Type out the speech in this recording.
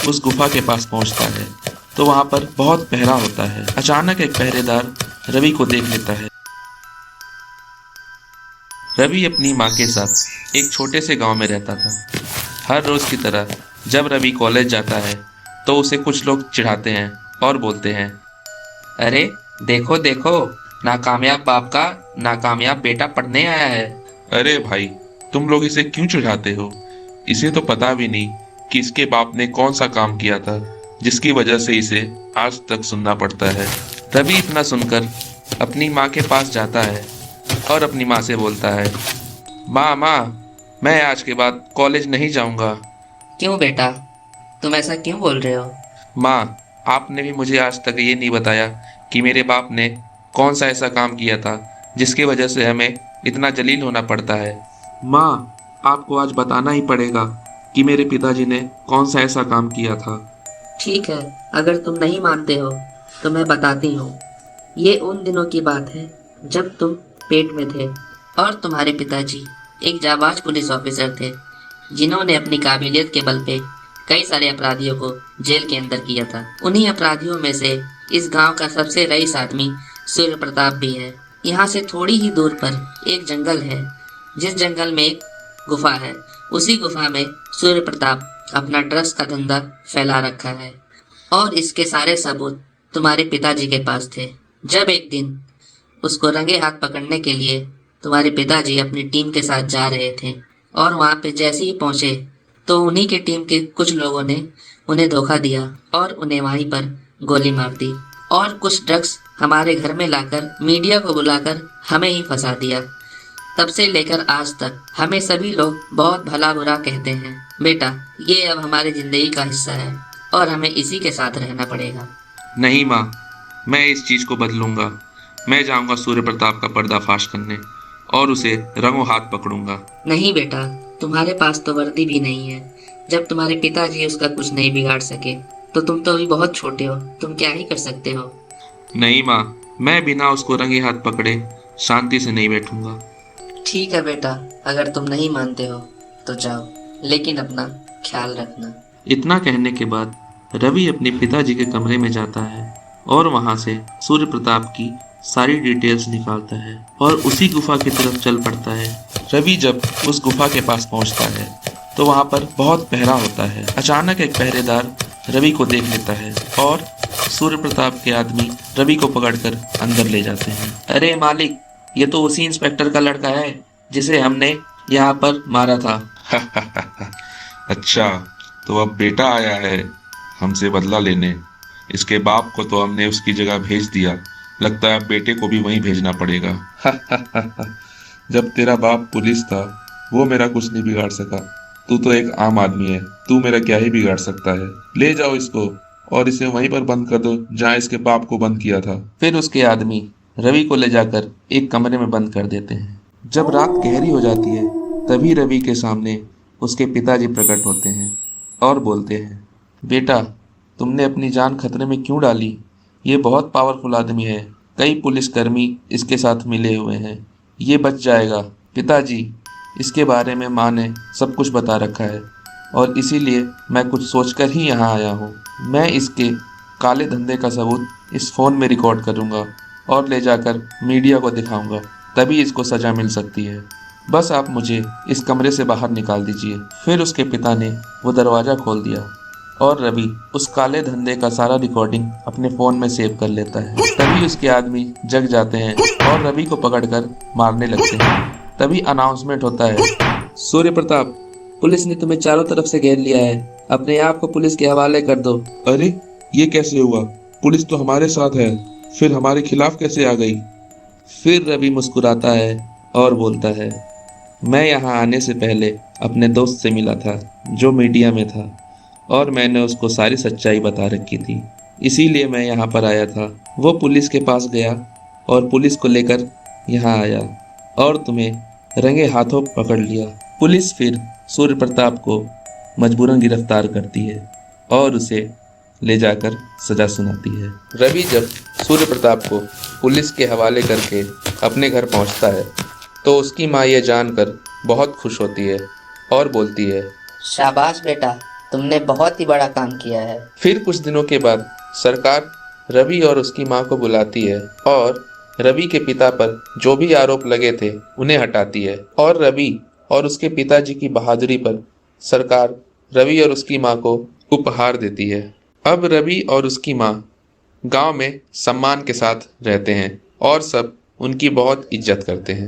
उस गुफा के पास पहुंचता है तो वहां पर बहुत पहरा होता है। अचानक एक पहरेदार रवि को देख लेता है। रवि अपनी माँ के साथ एक छोटे से गांव में रहता था। हर रोज की तरह जब रवि कॉलेज जाता है तो उसे कुछ लोग चिढ़ाते हैं और बोलते हैं, अरे देखो देखो, नाकामयाब बाप का नाकामयाब बेटा पढ़ने आया है। अरे भाई, तुम लोग इसे क्यों चिढ़ाते हो? इसे तो पता भी नहीं कि इसके बाप ने कौन सा काम किया था जिसकी वजह से इसे आज तक सुनना पड़ता है। रवि इतना सुनकर अपनी माँ के पास जाता है और अपनी माँ से बोलता है, माँ माँ, मैं आज के बाद कॉलेज नहीं जाऊंगा। क्यों बेटा, तुम ऐसा क्यों बोल रहे हो? माँ, आपने भी मुझे आज तक ये नहीं बताया कि मेरे बाप ने कौन सा ऐसा काम किया था जिसकी वजह से हमें इतना जलील होना पड़ता है। माँ, आपको आज बताना ही पड़ेगा कि मेरे पिताजी ने कौन सा ऐसा काम किया था। ठीक है, अगर तुम नहीं मानते हो तो मैं बताती हूँ। ये उन दिनों की बात है जब तुम पेट में थे और तुम्हारे पिताजी एक जाबाज पुलिस ऑफिसर थे जिन्होंने अपनी काबिलियत के बल पे कई सारे अपराधियों को जेल के अंदर किया था। उन्हीं अपराधियों में से इस गांव का सबसे रईस आदमी सूर्य प्रताप भी है। यहाँ से थोड़ी ही दूर पर एक जंगल है, जिस जंगल में एक गुफा है। उसी गुफा में सूर्य प्रताप अपना ड्रग्स का धंधा फैला रखा है और इसके सारे सबूत तुम्हारे पिताजी के पास थे। जब एक दिन उसको रंगे हाथ पकड़ने के लिए तुम्हारे पिताजी अपनी टीम के साथ जा रहे थे और वहां पे जैसे ही पहुंचे तो उन्हीं के टीम के कुछ लोगों ने उन्हें धोखा दिया और उन्हें वहीं पर गोली मार दी और कुछ ड्रग्स हमारे घर में लाकर मीडिया को बुलाकर हमें ही फंसा दिया। तब से लेकर आज तक हमें सभी लोग बहुत भला बुरा कहते हैं। बेटा, ये अब हमारी जिंदगी का हिस्सा है और हमें इसी के साथ रहना पड़ेगा। नहीं माँ, मैं इस चीज को बदलूंगा। मैं जाऊंगा सूर्य प्रताप का पर्दाफाश करने और उसे रंगों हाथ पकड़ूंगा। नहीं बेटा, तुम्हारे पास तो वर्दी भी नहीं है। जब तुम्हारे पिताजी उसका कुछ नहीं बिगाड़ सके तो तुम तो अभी बहुत छोटे हो, तुम क्या ही कर सकते हो। नहीं माँ, मैं बिना उसको रंगे हाथ पकड़े शांति से नहीं बैठूंगा। ठीक है बेटा, अगर तुम नहीं मानते हो तो जाओ, लेकिन अपना ख्याल रखना। इतना कहने के बाद रवि अपने पिताजी के कमरे में जाता है और वहां से सूर्य प्रताप की सारी डिटेल्स निकालता है और उसी गुफा की तरफ चल पड़ता है। रवि जब उस गुफा के पास पहुंचता है तो वहां पर बहुत पहरा होता है। अचानक एक पहरेदार रवि को देख लेता है और सूर्य प्रताप के आदमी रवि को पकड़कर अंदर ले जाते हैं। अरे मालिक, ये तो उसी इंस्पेक्टर का लड़का है जिसे हमने यहाँ पर मारा था। अच्छा, तो अब बेटा आया है हमसे बदला लेने। इसके बाप को तो हमने उसकी जगह भेज दिया, लगता है अब बेटे को भी वहीं भेजना पड़ेगा। जब तेरा बाप पुलिस था वो मेरा कुछ नहीं बिगाड़ सका। तू तो एक आम आदमी है, तू मेरा क्या ही बिगाड़ सकता है। ले जाओ इसको और इसे वहीं पर बंद कर दो जहाँ इसके बाप को बंद किया था। फिर उसके आदमी रवि को ले जाकर एक कमरे में बंद कर देते हैं। जब रात गहरी हो जाती है तभी रवि के सामने उसके पिताजी प्रकट होते हैं और बोलते हैं, बेटा, तुमने अपनी जान खतरे में क्यों डाली? ये बहुत पावरफुल आदमी है, कई पुलिसकर्मी इसके साथ मिले हुए हैं, ये बच जाएगा। पिताजी, इसके बारे में माँ ने सब कुछ बता रखा है और इसीलिए मैं कुछ सोचकर ही यहाँ आया हूँ। मैं इसके काले धंधे का सबूत इस फ़ोन में रिकॉर्ड करूँगा और ले जाकर मीडिया को दिखाऊंगा, तभी इसको सज़ा मिल सकती है। बस आप मुझे इस कमरे से बाहर निकाल दीजिए। फिर उसके पिता ने वो दरवाज़ा खोल दिया और रवि उस काले धंधे का सारा रिकॉर्डिंग अपने फ़ोन में सेव कर लेता है। तभी उसके आदमी जग जाते हैं और रवि को पकड़कर मारने लगते हैं। तभी अनाउंसमेंट होता है, सूर्य प्रताप, पुलिस ने तुम्हें चारों तरफ से घेर लिया है, अपने आप को पुलिस के हवाले कर दो। अरे, ये कैसे हुआ? पुलिस तो हमारे साथ है, फिर हमारे खिलाफ कैसे आ गई? फिर रवि मुस्कुराता है और बोलता है, मैं यहाँ आने से पहले अपने दोस्त से मिला था जो मीडिया में था और मैंने उसको सारी सच्चाई बता रखी थी, इसीलिए मैं यहाँ पर आया था। वो पुलिस के पास गया और पुलिस को लेकर यहाँ आया और तुम्हें रंगे हाथों पकड़ लिया। पुलिस फिर सूर्य प्रताप को मजबूरन गिरफ्तार करती है और उसे ले जाकर सजा सुनाती है। रवि जब सूर्य प्रताप को पुलिस के हवाले करके अपने घर पहुंचता है तो उसकी माँ ये जानकर बहुत खुश होती है और बोलती है, शाबाश बेटा, तुमने बहुत ही बड़ा काम किया है। फिर कुछ दिनों के बाद सरकार रवि और उसकी माँ को बुलाती है और रवि के पिता पर जो भी आरोप लगे थे उन्हें हटाती है और रवि और उसके पिताजी की बहादुरी पर सरकार रवि और उसकी माँ को उपहार देती है। अब रवि और उसकी माँ गांव में सम्मान के साथ रहते हैं और सब उनकी बहुत इज्जत करते हैं।